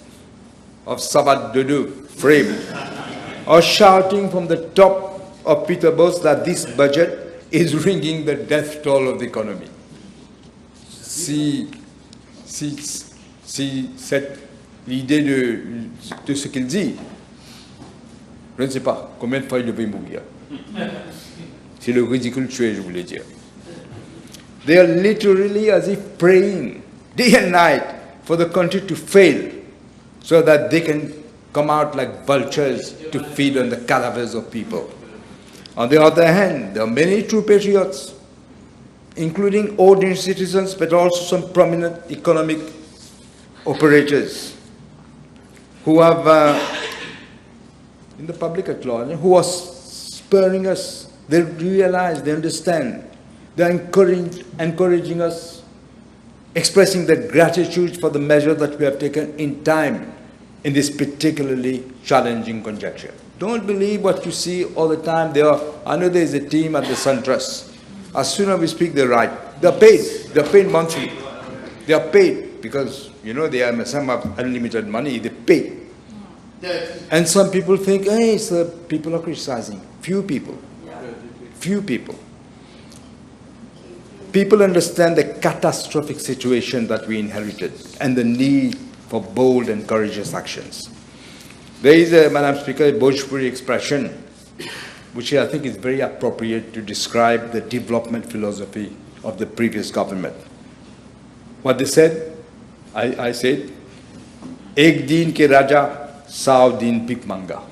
of Sabat Dodo, Frame, are shouting from the top of Peterborough that this budget is ringing the death toll of the economy. Si c'est l'idée de ce qu'il dit, je ne sais pas combien de fois il devait mourir. C'est le ridicule tué, je voulais dire. They are literally as if praying day and night for the country to fail so that they can come out like vultures to feed on the cadavers of people. On the other hand, there are many true patriots, including ordinary citizens, but also some prominent economic operators who have, in the public at large, who are spurring us. They realize, they understand, they are encouraging us, expressing their gratitude for the measure that we have taken in time in this particularly challenging conjuncture. Don't believe what you see all the time. I know there is a team at the SunTrust. As soon as we speak, they write. They're paid. They're paid monthly. They are paid because, you know, they have some have unlimited money. They pay. And some people think, hey, people are criticizing. Few people. Few people. People understand the catastrophic situation that we inherited and the need for bold and courageous actions. There is, Madam Speaker, a Bhojpuri expression which I think is very appropriate to describe the development philosophy of the previous government. What they said, I said, Ek din ke raja, sau din bhik manga.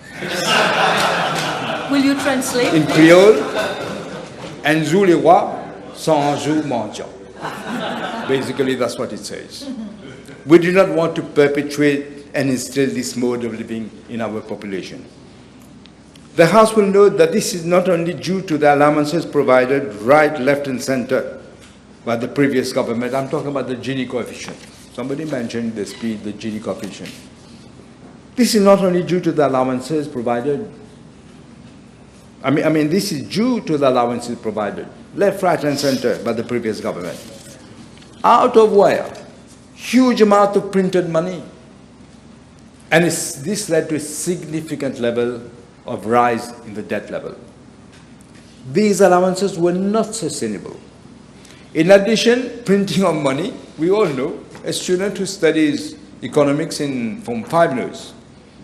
Will you translate? In Creole, un jour les rois, sans jour mendiant. Basically, that's what it says. We do not want to perpetuate and instill this mode of living in our population. The House will note that this is not only due to the allowances provided right, left, and center by the previous government. I'm talking about the Gini coefficient. Somebody mentioned the Gini coefficient. This is not only due to the allowances provided. I mean, this is due to the allowances provided, left, right, and center by the previous government. Out of where? Huge amount of printed money. And this led to a significant level of rise in the debt level. These allowances were not sustainable. In addition, printing of money, we all know, a student who studies economics from 5 years,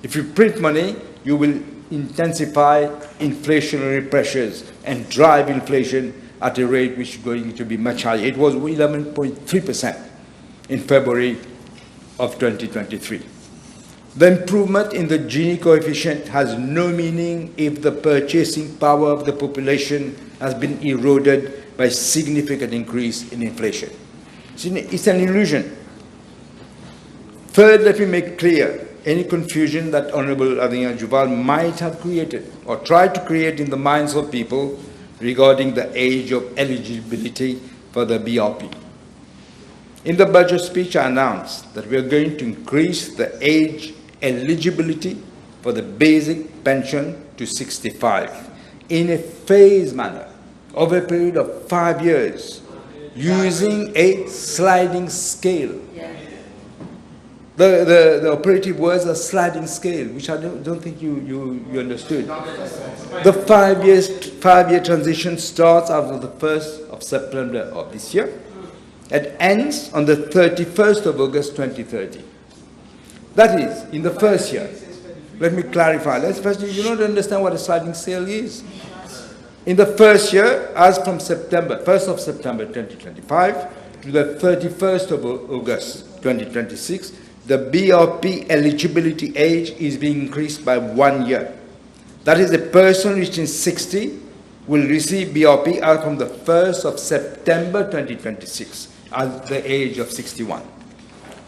if you print money, you will intensify inflationary pressures and drive inflation at a rate which is going to be much higher. It was 11.3% in February of 2023. The improvement in the Gini coefficient has no meaning if the purchasing power of the population has been eroded by significant increase in inflation. It's an illusion. Third, let me make clear any confusion that Honorable Adina Juval might have created or tried to create in the minds of people regarding the age of eligibility for the BRP. In the budget speech, I announced that we are going to increase the age eligibility for the basic pension to 65 in a phased manner over a period of 5 years using a sliding scale. The operative words are sliding scale, which I don't think you understood. The 5-year transition starts after the 1st of September of this year. It ends on the 31st of August 2030. That is, in the first year. Let me clarify. You don't understand what a sliding scale is. In the first year, as from September, 1st of September 2025 to the 31st of August 2026, the BRP eligibility age is being increased by 1 year. That is, a person reaching 60 will receive BRP as from the 1st of September 2026 at the age of 61.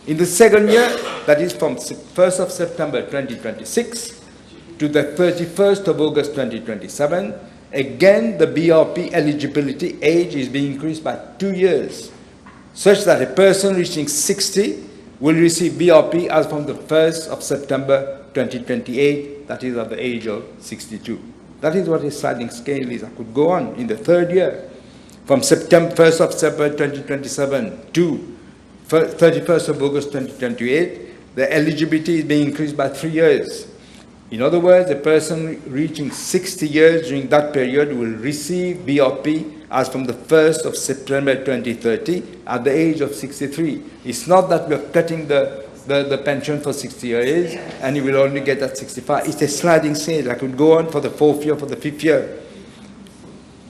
In the second year, that is from 1st of September 2026 to the 31st of August 2027, again the BRP eligibility age is being increased by 2 years, such that a person reaching 60 will receive BRP as from the 1st of September 2028, that is at the age of 62. That is what a sliding scale is. I could go on in the third year, from 1st of September 2027 to 31st of August 2028, the eligibility is being increased by 3 years. In other words, a person reaching 60 years during that period will receive BRP as from the 1st of September 2030 at the age of 63. It's not that we're cutting the pension for 60 years and you will only get at 65. It's a sliding scale. I could go on for the 4th year, for the 5th year.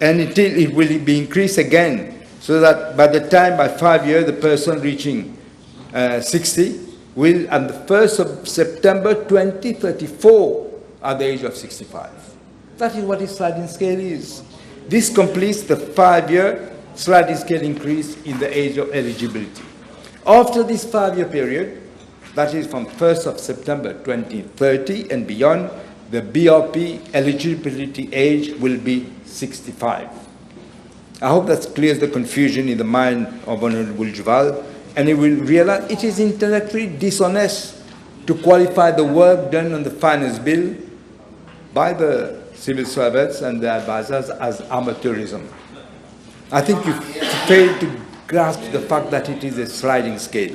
And until it will be increased again, so that by the time, by 5 years, the person reaching 60 will, on the 1st of September 2034, at the age of 65. That is what his sliding scale is. This completes the 5-year sliding scale increase in the age of eligibility. After this 5-year period, that is from 1st of September 2030 and beyond, the BRP eligibility age will be 65. I hope that clears the confusion in the mind of Honorable Juval, and he will realize it is intellectually dishonest to qualify the work done on the finance bill by the civil servants and the advisors as amateurism. I think you fail to grasp the fact that it is a sliding scale.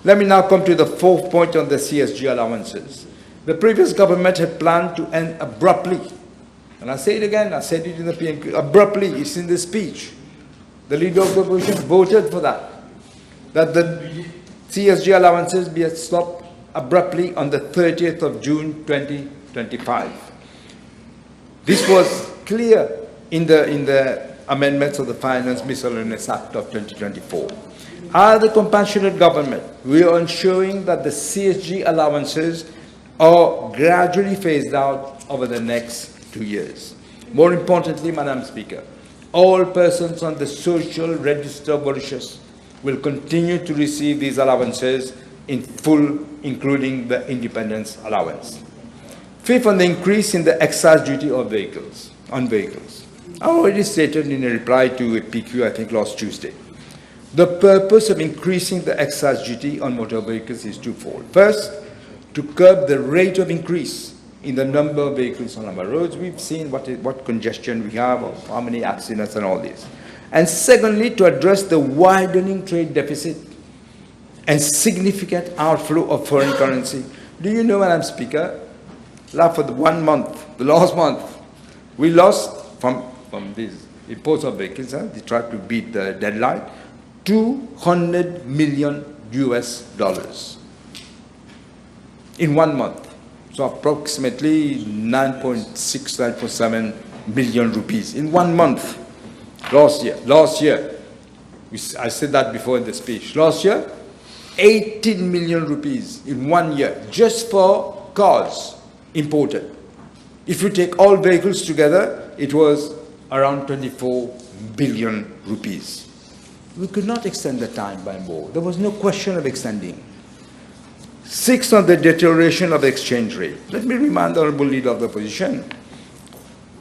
Let me now come to the fourth point on the CSG allowances. The previous government had planned to end abruptly, and I say it again, I said it in the PNQ, abruptly, it's in the speech. The leader of the opposition voted for that the CSG allowances be stopped abruptly on the 30th of June 2025. This was clear in the amendments of the Finance Miscellaneous Act of 2024. As the compassionate government, we are ensuring that the CSG allowances are gradually phased out over the next 2 years. More importantly, Madam Speaker, all persons on the social register of Mauritius will continue to receive these allowances in full, including the independence allowance. Fifth, on the increase in the excise duty on vehicles. I already stated in a reply to a PQ, I think last Tuesday. The purpose of increasing the excise duty on motor vehicles is twofold. First, to curb the rate of increase in the number of vehicles on our roads. We've seen what congestion we have, or how many accidents and all this. And secondly, to address the widening trade deficit and significant outflow of foreign currency. Do you know, Madam Speaker, for the 1 month, the last month, we lost from these imports of vehicles, they tried to beat the deadline, $200 million in 1 month. So approximately 9.6, 9.7 million rupees in 1 month. Last year, I said that before in the speech. Last year, 18 million rupees in 1 year, just for cars imported. If you take all vehicles together, it was around 24 billion rupees. We could not extend the time by more. There was no question of extending. Sixth, on the deterioration of the exchange rate. Let me remind the Honorable Leader of the Opposition,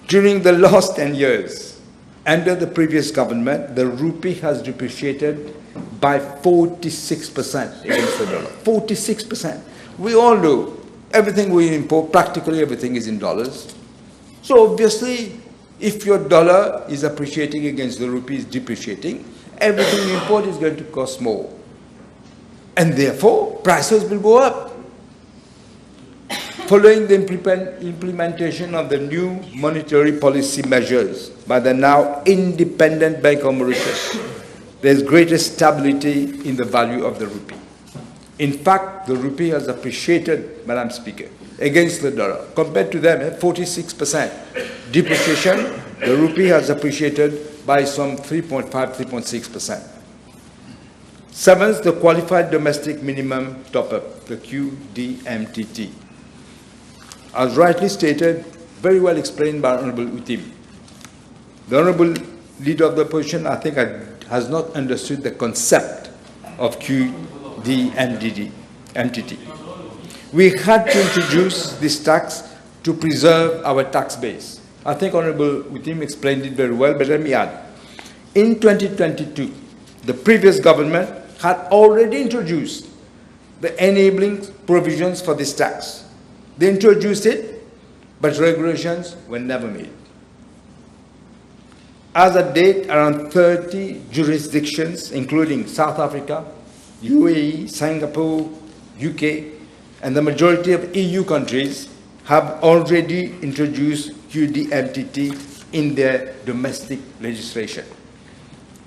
during the last 10 years, under the previous government, the rupee has depreciated by 46% against the dollar. 46%. We all know everything we import, practically everything is in dollars. So obviously, if your dollar is appreciating against the rupee is depreciating, everything you import is going to cost more. And therefore, prices will go up. Following the implementation of the new monetary policy measures by the now independent Bank of Mauritius, there is greater stability in the value of the rupee. In fact, the rupee has appreciated, Madam Speaker, against the dollar. Compared to them, 46% depreciation, the rupee has appreciated by some 3.5, 3.6%. Seventh, the qualified domestic minimum top-up, the QDMTT. As rightly stated, very well explained by Honorable Utim. The Honorable Leader of the Opposition, I think, has not understood the concept of QDMTT. We had to introduce this tax to preserve our tax base. I think Honorable Utim explained it very well, but let me add. In 2022, the previous government had already introduced the enabling provisions for this tax. They introduced it, but regulations were never made. As at date, around 30 jurisdictions, including South Africa, UAE, Singapore, UK, and the majority of EU countries have already introduced QDMTT in their domestic legislation.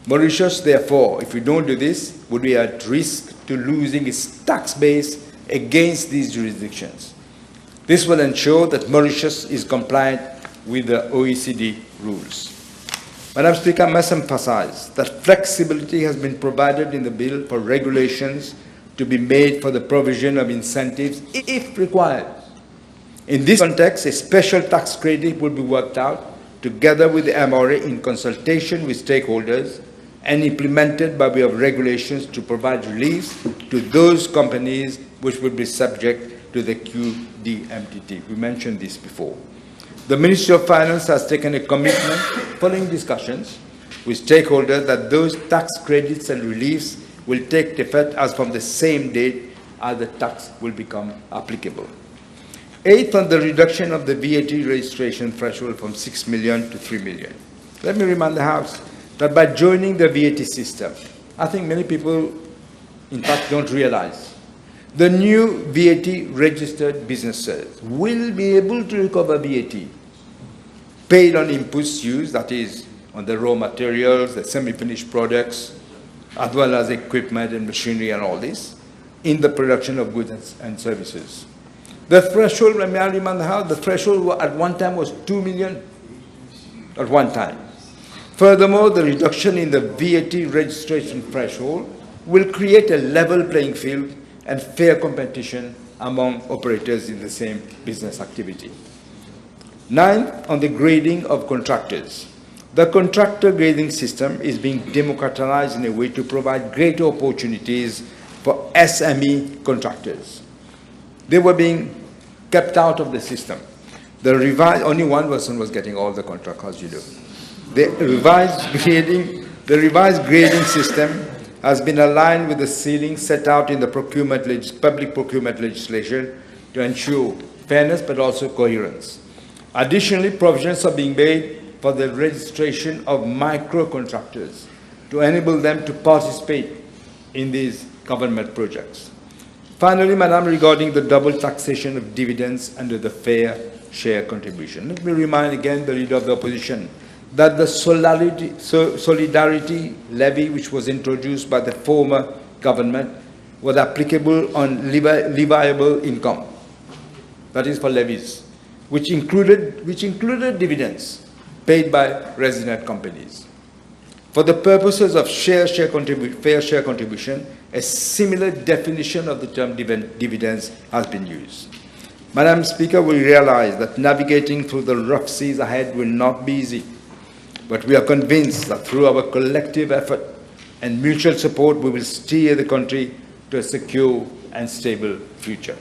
Mauritius, therefore, if we don't do this, would be at risk to losing its tax base against these jurisdictions. This will ensure that Mauritius is compliant with the OECD rules. Madam Speaker, I must emphasize that flexibility has been provided in the bill for regulations to be made for the provision of incentives if required. In this context, a special tax credit will be worked out together with the MRA in consultation with stakeholders and implemented by way of regulations to provide relief to those companies which would be subject to the QDMTT. We mentioned this before. The Ministry of Finance has taken a commitment following discussions with stakeholders that those tax credits and reliefs will take effect as from the same date as the tax will become applicable. Eighth, on the reduction of the VAT registration threshold from 6 million to 3 million. Let me remind the House that by joining the VAT system, I think many people, in fact, don't realize, the new VAT registered businesses will be able to recover VAT paid on inputs used, that is, on the raw materials, the semi-finished products, as well as equipment and machinery and all this, in the production of goods and services. The threshold, let me remind the House, the threshold at one time was 2 million at one time. Furthermore, the reduction in the VAT registration threshold will create a level playing field and fair competition among operators in the same business activity. Ninth, on the grading of contractors. The contractor grading system is being democratized in a way to provide greater opportunities for SME contractors. They were being kept out of the system. The revised, only one person was getting all the contracts, as you know. The revised grading system has been aligned with the ceiling set out in the public procurement legislation to ensure fairness but also coherence. Additionally, provisions are being made for the registration of micro-contractors to enable them to participate in these government projects. Finally, Madam, regarding the double taxation of dividends under the fair share contribution, let me remind again the Leader of the Opposition that the solidarity levy, which was introduced by the former government, was applicable on leviable income, that is for levies, which included dividends paid by resident companies. For the purposes of fair share contribution, a similar definition of the term dividends has been used. Madam Speaker, we realize that navigating through the rough seas ahead will not be easy, but we are convinced that through our collective effort and mutual support, we will steer the country to a secure and stable future.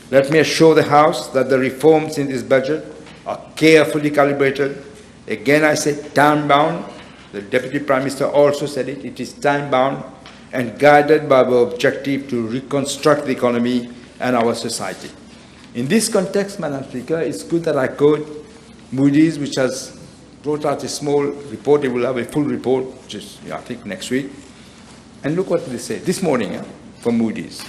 Let me assure the House that the reforms in this budget are carefully calibrated. Again, I say time-bound. The Deputy Prime Minister also said it. It is time-bound and guided by our objective to reconstruct the economy and our society. In this context, Madam Speaker, it's good that I quote Moody's, which has brought out a small report. They will have a full report, which is, I think, next week. And look what they say this morning from Moody's.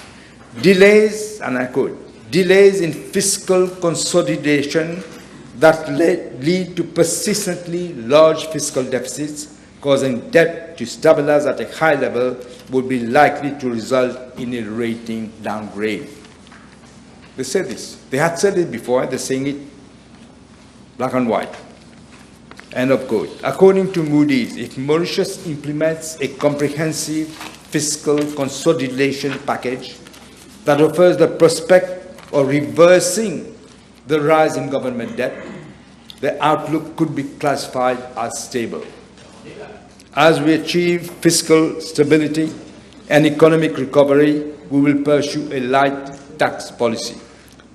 Delays, and I quote, delays in fiscal consolidation that lead to persistently large fiscal deficits, causing debt to stabilize at a high level, would be likely to result in a rating downgrade. They said this. They had said it before, they're saying it black and white. End of quote. According to Moody's, if Mauritius implements a comprehensive fiscal consolidation package that offers the prospect of reversing the rise in government debt, the outlook could be classified as stable. As we achieve fiscal stability and economic recovery, we will pursue a light tax policy.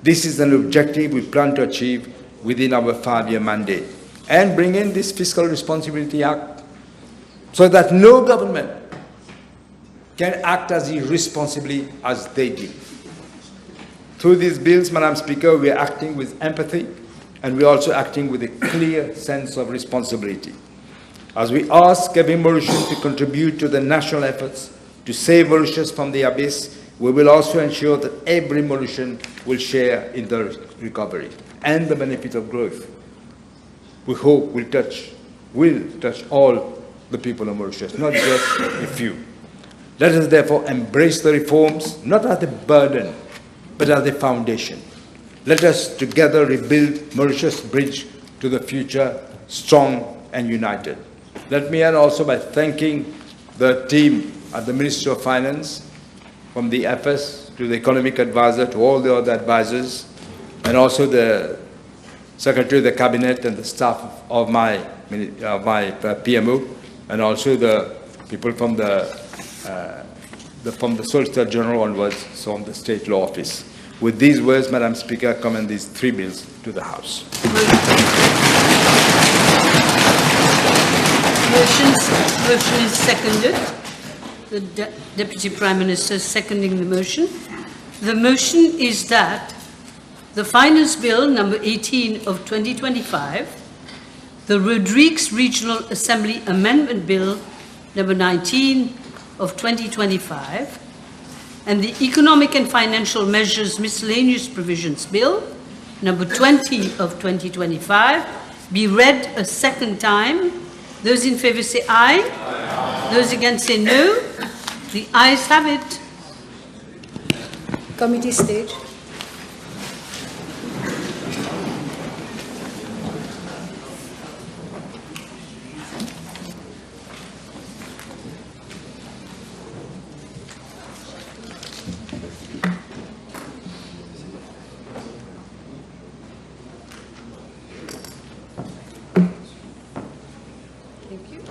This is an objective we plan to achieve within our 5-year mandate and bring in this Fiscal Responsibility Act so that no government can act as irresponsibly as they did. Through these bills, Madam Speaker, we are acting with empathy and we are also acting with a clear sense of responsibility. As we ask every Mauritian to contribute to the national efforts to save Mauritius from the abyss, we will also ensure that every Mauritian will share in the recovery and the benefit of growth. We hope will touch all the people of Mauritius, not just a few. Let us therefore embrace the reforms, not as a burden, but as a foundation. Let us together rebuild Mauritius' bridge to the future, strong and united. Let me end also by thanking the team at the Ministry of Finance from the FS to the economic advisor to all the other advisors, and also the Secretary of the Cabinet and the staff of my PMO, and also the people from the Solicitor General onwards, so on the State Law Office. With these words, Madam Speaker, I commend these 3 bills to the House. Motion is seconded. The Deputy Prime Minister is seconding the motion. The motion is that the Finance Bill number 18 of 2025, the Rodrigues Regional Assembly Amendment Bill number 19 of 2025, and the Economic and Financial Measures Miscellaneous Provisions Bill number 20 of 2025 be read a second time. Those in favour say aye. Aye. Those against say no. The ayes have it. Committee stage. Thank you.